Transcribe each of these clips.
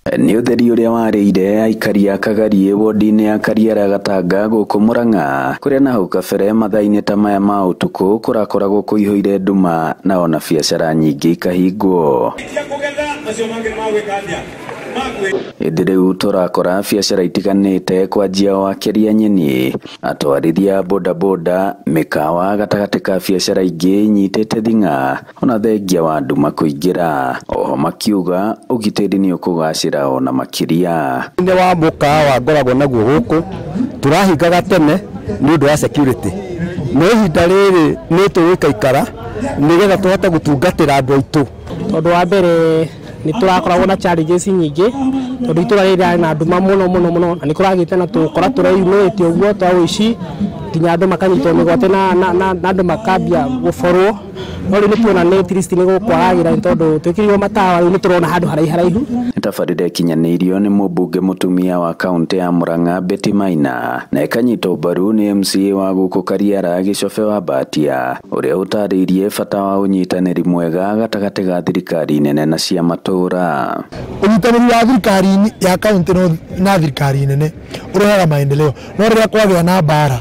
Nĩ ũtheri ũrĩa warĩire aikari a Kagarie wodi-inĩ ya Kariara Gatanga gũkũ Murang'a, kũrĩa na hau kabere mathaa-inĩ ta maya ma ũtukũ kũrakoragwo kũihũire nduma na ona biacara nyingĩ ikahingwo. Hĩndĩ rĩu tũrakora biacara itiganĩte kwanjia wakeria nyeni, atwarithia bodaboda, mĩkawa gatagatĩ ka biacara ingĩ nyitĩte thing'a, ona thengia wa nduma kũingĩra. Oho makiuga ũgitĩri nĩ ũkũgacĩra ona makĩria. Nĩ wa mũkawa ngoragwo naguo gũkũ tũrahingaga tene nĩ ũndũ wa security. No ihinda rĩrĩ nĩ tũgũikaikara nĩgetha tũhote gũtungatĩra andũ aitũ. Tondũ wa mbere ni turakoragwo na challenges nyingĩ tondũ itũra rĩrĩ na nduma mũno na nĩ kũragĩte na tũkora tũreyumĩtie ũguo twa ũici nginya andũ makanyitwo mĩgwate na andũ makambia gũborwo. No rĩu nĩ tuona nĩ at least nĩ gũkwaragĩra tondũ twĩkĩrirwo matawa rĩu nĩ tũrona handũ haraihu. Tabarĩra ĩkinyanĩirio nĩ mũmbunge mũtumia wa kaunti ya Murang'a Betty Maina, na ĩkanyitwo mbaru nĩ MCA wa gũkũ Kariara Gĩcobe wa Mbatia, ũrĩa ũtarĩirie bata wa ũnyitanĩri mwega gatagatĩ ga thirikari nene na cia matũra. Ũnyitanĩri wa thirikari ya kaunti na thirikari nene ũrehaga maendeleo, no rĩrĩa kwagĩa na mbara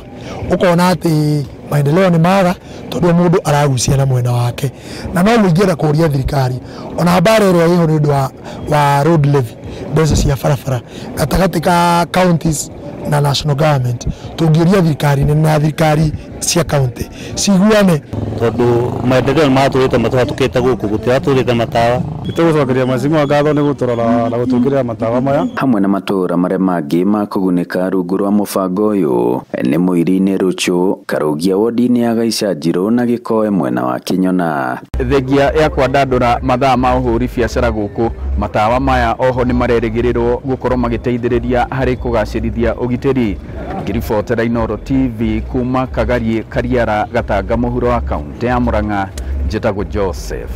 ũkona atĩ maendeleo nĩ maga tondũ mũndũ aragucia na mwena wake, na no mũingĩra kũria thirikari ona mbara ĩrĩa ĩho nĩ ũndũ wa road levy, mbeca cia barabara gatagatĩ ka counties na national government. Tũngĩũria thirikari na thirikari cia county ciguane tondũ maendeleo matũrĩte matũhatũkĩte gũkũ gũtiratũrĩte matawa. Nĩtũgũcokeria macimu ngatho nĩ gũtũrora na gũtũngĩrĩra matawa maya hamwe na matũra marĩa mangĩ ma kũgunĩka rungu rwa mũbango ũyũ nĩ Mũirinĩ Rũchũ, Karugia wodi-inĩ ya Gaicanjirũ na Gĩkoe mwena wa Kĩnyona. Thengia ya kwandandũra mathaa ma ũhũri biacara gũkũ, matawa maya oho nĩ marerĩgĩrĩrwo gũkorwo magĩteithĩrĩria harĩ kũgacĩrithia ũgitĩri. Ngĩribotera Inooro TV kuma Kagarie Kariara Gatanga mũhuro wa kaunti ya Murang'a, njĩtagwo Joseph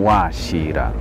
Wachira.